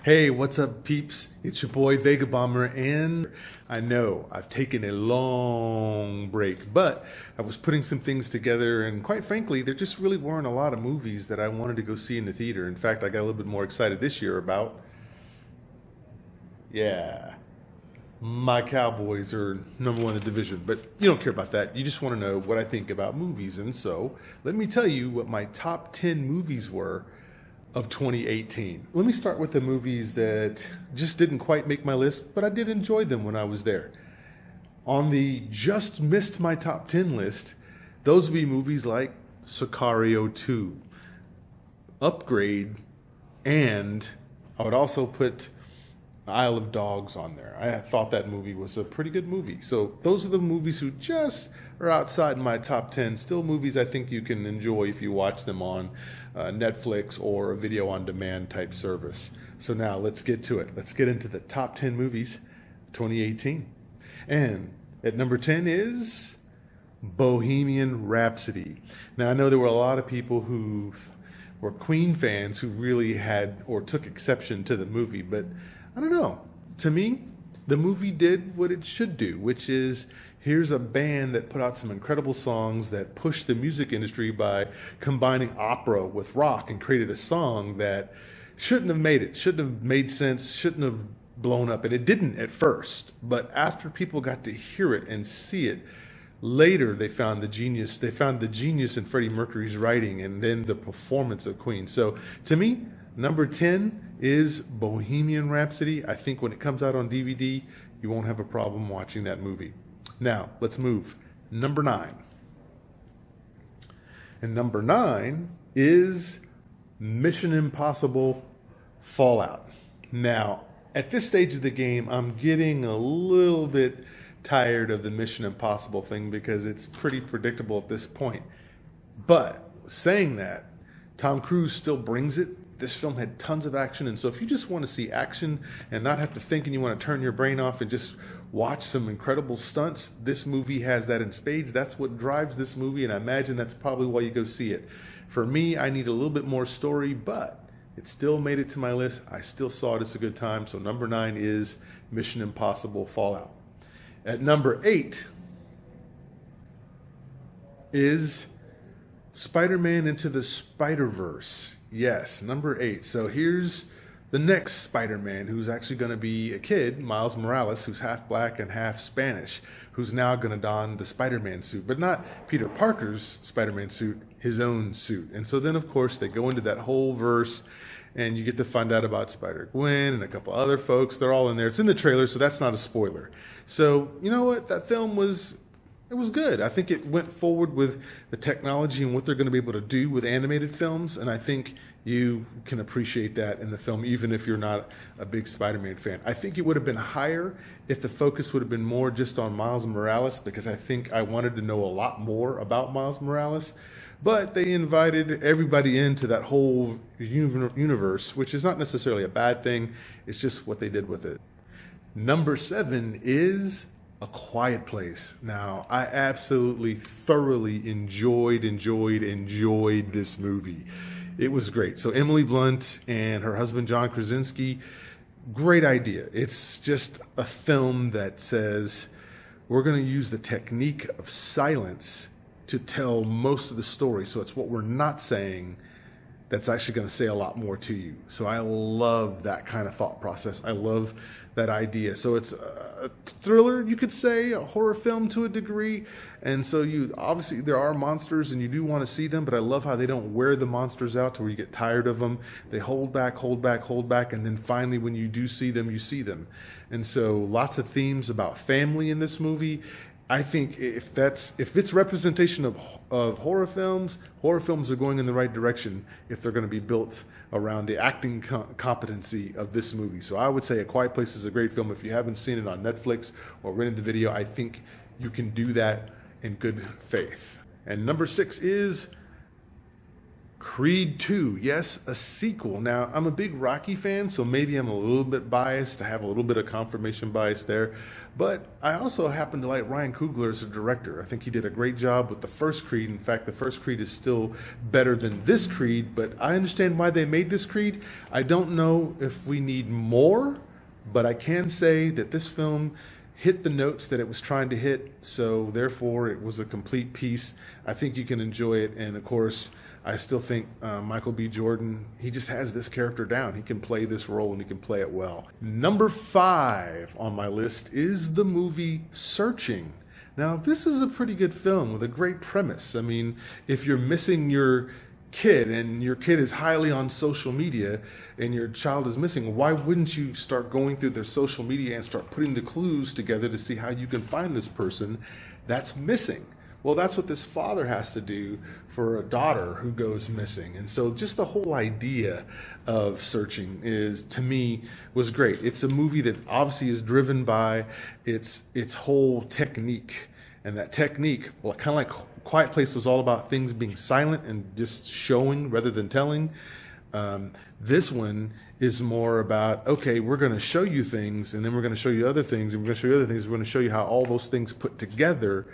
Hey, what's up, peeps? It's your boy Vegabomber, and I know I've taken a long break, but I was putting some things together, and quite frankly, there just really weren't a lot of movies that I wanted to go see in the theater. In fact, I got a little bit more excited this year about, yeah, my Cowboys are number one in the division, but you don't care about that. You just want to know what I think about movies, and so let me tell you what my top 10 movies were of 2018. Let me start with the movies that just didn't quite make my list, but I did enjoy them when I was there. On the just missed my top 10 list, those would be movies like Sicario 2, Upgrade, and I would also put Isle of Dogs on there. I thought that movie was a pretty good movie. So those are the movies who just are outside my top 10. Still movies I think you can enjoy if you watch them on Netflix or a video on demand type service. So now let's get to it. Let's get into the top 10 movies 2018. And at number 10 is Bohemian Rhapsody. Now I know there were a lot of people who were Queen fans who really had or took exception to the movie, but I don't know. To me, the movie did what it should do, which is here's a band that put out some incredible songs that pushed the music industry by combining opera with rock and created a song that shouldn't have made it, shouldn't have made sense, shouldn't have blown up. And it didn't at first, but after people got to hear it and see it, later they found the genius. They found the genius in Freddie Mercury's writing and then the performance of Queen. So to me, number 10 is Bohemian Rhapsody. I think when it comes out on DVD, you won't have a problem watching that movie. Now, let's move. Number 9. And number 9 is Mission Impossible Fallout. Now, at this stage of the game, I'm getting a little bit tired of the Mission Impossible thing because it's pretty predictable at this point. But saying that, Tom Cruise still brings it. This film had tons of action, and so if you just want to see action and not have to think and you want to turn your brain off and just watch some incredible stunts, this movie has that in spades. That's what drives this movie, and I imagine that's probably why you go see it. For me, I need a little bit more story, but it still made it to my list. I still saw it as a good time, so number 9 is Mission Impossible Fallout. At number 8 is Spider-Man Into the Spider-Verse. Yes, number 8. So here's the next Spider-Man who's actually going to be a kid, Miles Morales, who's half black and half Spanish, who's now going to don the Spider-Man suit, but not Peter Parker's Spider-Man suit, his own suit. And so then, of course, they go into that whole verse, and you get to find out about Spider-Gwen and a couple other folks. They're all in there. It's in the trailer, so that's not a spoiler. So, you know what? That film was good. I think it went forward with the technology and what they're going to be able to do with animated films, and I think you can appreciate that in the film, even if you're not a big Spider-Man fan. I think it would have been higher if the focus would have been more just on Miles Morales, because I think I wanted to know a lot more about Miles Morales. But they invited everybody into that whole universe, which is not necessarily a bad thing. It's just what they did with it. Number 7 is A Quiet Place. Now, I absolutely thoroughly enjoyed this movie. It was great. So Emily Blunt and her husband John Krasinski, great idea. It's just a film that says we're going to use the technique of silence to tell most of the story. So it's what we're not saying that's actually going to say a lot more to you. So I love that kind of thought process. I love that idea. So it's a thriller, you could say, a horror film to a degree. And so you obviously there are monsters and you do want to see them, but I love how they don't wear the monsters out to where you get tired of them. They hold back, and then finally when you do see them, you see them. And so lots of themes about family in this movie. I think if it's representation of horror films are going in the right direction if they're going to be built around the acting competency of this movie. So I would say A Quiet Place is a great film. If you haven't seen it on Netflix or rented the video, I think you can do that in good faith. And number 6 is Creed 2, yes, a sequel. Now, I'm a big Rocky fan, so maybe I'm a little bit biased. I have a little bit of confirmation bias there. But I also happen to like Ryan Coogler as a director. I think he did a great job with the first Creed. In fact, the first Creed is still better than this Creed, but I understand why they made this Creed. I don't know if we need more, but I can say that this film hit the notes that it was trying to hit, so therefore it was a complete piece. I think you can enjoy it, and of course, I still think Michael B. Jordan, he just has this character down. He can play this role and he can play it well. Number 5 on my list is the movie Searching. Now, this is a pretty good film with a great premise. I mean, if you're missing your kid and your kid is highly on social media and your child is missing, why wouldn't you start going through their social media and start putting the clues together to see how you can find this person that's missing? Well, that's what this father has to do for a daughter who goes missing. And so just the whole idea of Searching is, to me, was great. It's a movie that obviously is driven by its whole technique. And that technique, well, kind of like Quiet Place was all about things being silent and just showing rather than telling. This one is more about, okay, we're going to show you things, and then we're going to show you other things, and we're going to show you other things. We're going to show you how all those things put together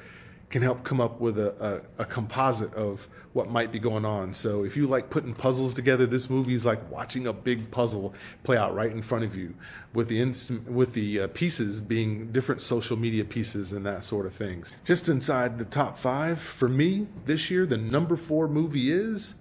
can help come up with a composite of what might be going on. So if you like putting puzzles together, this movie is like watching a big puzzle play out right in front of you, with the pieces being different social media pieces and that sort of things. Just inside the top 5 for me this year, the number 4 movie is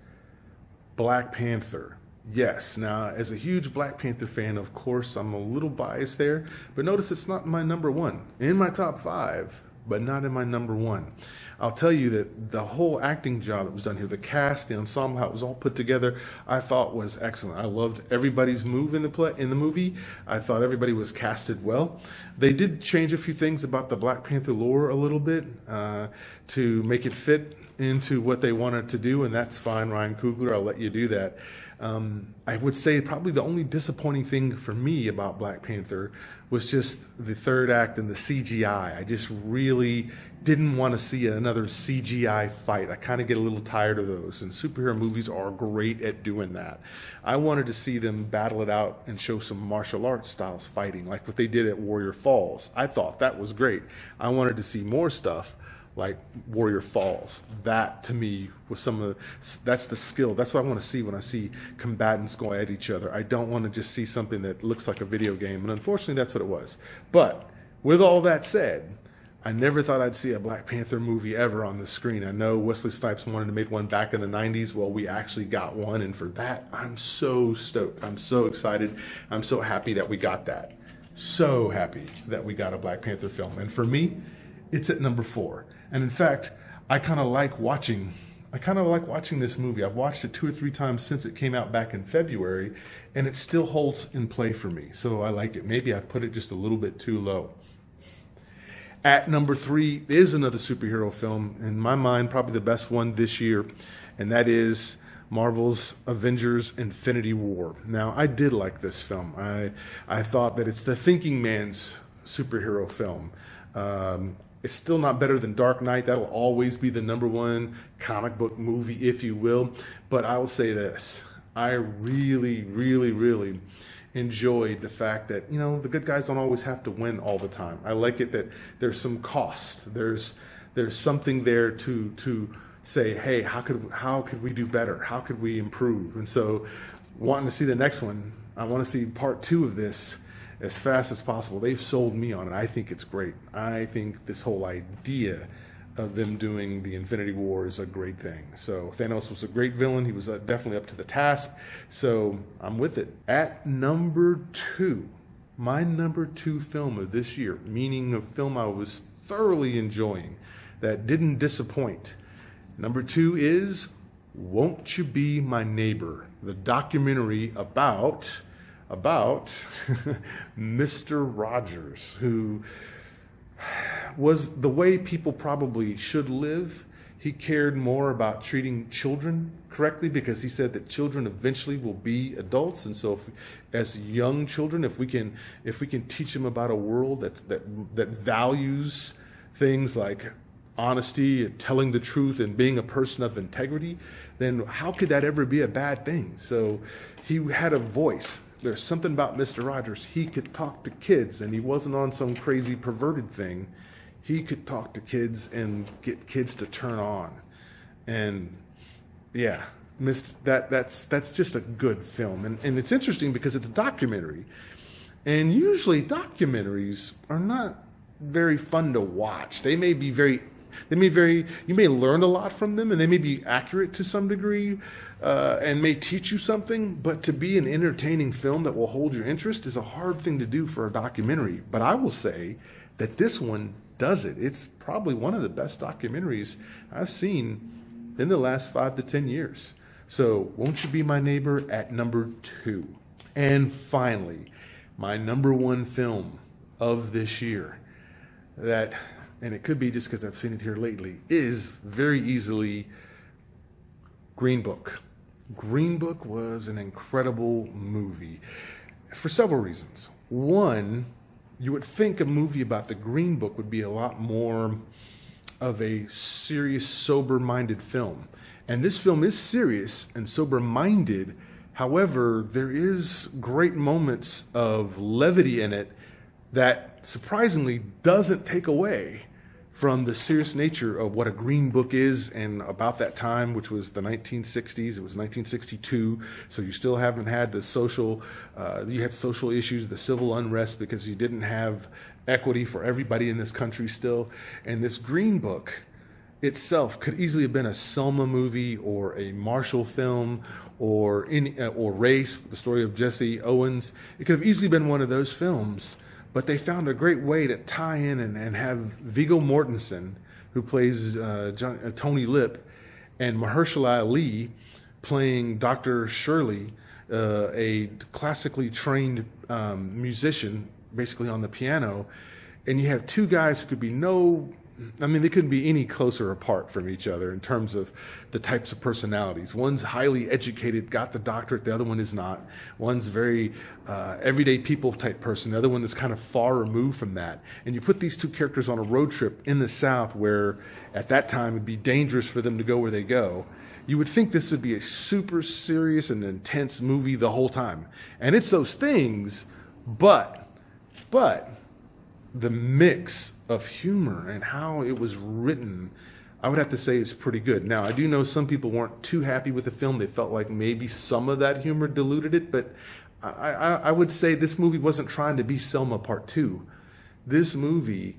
Black Panther. Yes, now as a huge Black Panther fan, of course, I'm a little biased there, but notice it's not my number 1. In my top 5, but not in my number 1. I'll tell you that the whole acting job that was done here, the cast, the ensemble, how it was all put together, I thought was excellent. I loved everybody's move in the movie. I thought everybody was casted well. They did change a few things about the Black Panther lore a little bit to make it fit into what they wanted to do, and that's fine, Ryan Coogler, I'll let you do that. I would say probably the only disappointing thing for me about Black Panther was just the third act and the CGI. I just really didn't want to see another CGI fight. I kind of get a little tired of those, and superhero movies are great at doing that. I wanted to see them battle it out and show some martial arts styles fighting, like what they did at Warrior Falls. I thought that was great. I wanted to see more stuff like Warrior Falls. That to me was that's the skill. That's what I want to see when I see combatants go at each other. I don't want to just see something that looks like a video game, and unfortunately that's what it was. But with all that said, I never thought I'd see a Black Panther movie ever on the screen. I know Wesley Snipes wanted to make one back in the 90s. Well, we actually got one, and for that, I'm so stoked. I'm so excited. I'm so happy that we got that. So happy that we got a Black Panther film. And for me, it's at number 4. And in fact, I kind of like watching this movie. I've watched it 2 or 3 times since it came out back in February, and it still holds in play for me. So I like it. Maybe I've put it just a little bit too low. At number 3 is another superhero film, in my mind, probably the best one this year, and that is Marvel's Avengers Infinity War. Now, I did like this film. I thought that it's the thinking man's superhero film. It's still not better than Dark Knight. That'll always be the number 1 comic book movie, if you will. But I will say this. I really, really, really enjoyed the fact that, the good guys don't always have to win all the time. I like it that there's some cost. There's something there to say, hey, how could we do better? How could we improve? And so wanting to see the next one, I want to see part 2 of this as fast as possible. They've sold me on it. I think it's great. I think this whole idea of them doing the Infinity War is a great thing. So Thanos was a great villain. He was definitely up to the task. So I'm with it. At number 2, my number 2 film of this year, meaning a film I was thoroughly enjoying, that didn't disappoint. Number 2 is Won't You Be My Neighbor, the documentary about Mr. Rogers, who was the way people probably should live. He cared more about treating children correctly, because he said that children eventually will be adults, and so as young children, if we can teach them about a world that values things like honesty and telling the truth and being a person of integrity, then how could that ever be a bad thing? So he had a voice. There's something about Mr. Rogers. He could talk to kids, and he wasn't on some crazy perverted thing. He could talk to kids and get kids to turn on. And yeah, that's just a good film. And it's interesting because it's a documentary. And usually documentaries are not very fun to watch. You may learn a lot from them, and they may be accurate to some degree, and may teach you something, but to be an entertaining film that will hold your interest is a hard thing to do for a documentary. But I will say that this one does it. It's probably one of the best documentaries I've seen in the last 5 to 10 years. So Won't You Be My Neighbor at number 2. And finally, my number 1 film of this year, that, and it could be just because I've seen it here lately, is very easily Green Book. Green Book was an incredible movie for several reasons. One, you would think a movie about the Green Book would be a lot more of a serious, sober-minded film. And this film is serious and sober-minded. However, there is great moments of levity in it that surprisingly doesn't take away from the serious nature of what a Green Book is, and about that time, which was the 1960s. It was 1962, so you still haven't had the you had social issues, the civil unrest, because you didn't have equity for everybody in this country still. And this Green Book itself could easily have been a Selma movie or a Marshall film or Race, the story of Jesse Owens. It could have easily been one of those films. But they found a great way to tie in and have Viggo Mortensen, who plays Tony Lip, and Mahershala Ali playing Dr. Shirley, a classically trained musician, basically on the piano. And you have two guys who could be they couldn't be any closer apart from each other in terms of the types of personalities. One's highly educated, got the doctorate, the other one is not. One's very everyday people type person, the other one is kind of far removed from that. And you put these two characters on a road trip in the South where at that time it'd be dangerous for them to go where they go. You would think this would be a super serious and intense movie the whole time. And it's those things, but the mix of humor and how it was written, I would have to say is pretty good. Now, I do know some people weren't too happy with the film. They felt like maybe some of that humor diluted it, but I would say this movie wasn't trying to be Selma Part 2. This movie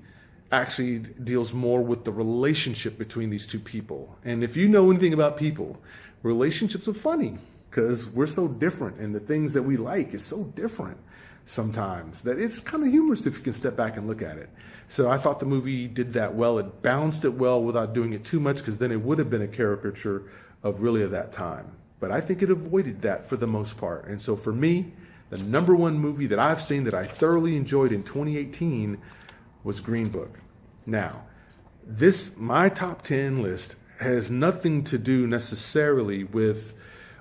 actually deals more with the relationship between these two people. And if you know anything about people, relationships are funny because we're so different, and the things that we like is so different sometimes that it's kind of humorous if you can step back and look at it. So I thought the movie did that well. It balanced it well without doing it too much, because then it would have been a caricature of really of that time. But I think it avoided that for the most part. And so for me, the number 1 movie that I've seen that I thoroughly enjoyed in 2018 was Green Book. Now, my top 10 list has nothing to do necessarily with,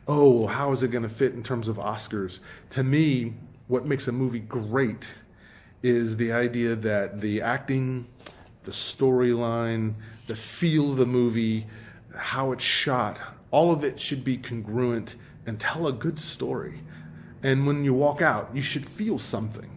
how is it going to fit in terms of Oscars? To me, what makes a movie great is the idea that the acting, the storyline, the feel of the movie, how it's shot, all of it should be congruent and tell a good story. And when you walk out, you should feel something.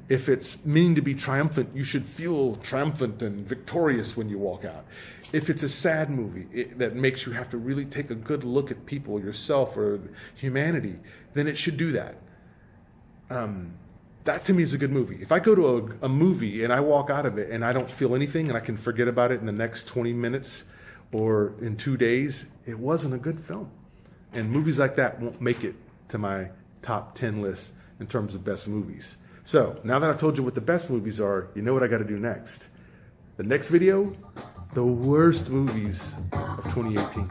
If it's meaning to be triumphant, you should feel triumphant and victorious when you walk out. If it's a sad movie that makes you have to really take a good look at people, yourself, or humanity, then it should do that. That to me is a good movie. If I go to a movie and I walk out of it and I don't feel anything and I can forget about it in the next 20 minutes or in 2 days, it wasn't a good film. And movies like that won't make it to my top 10 list in terms of best movies. So now that I've told you what the best movies are, you know what I got to do next. The next video, the worst movies of 2018.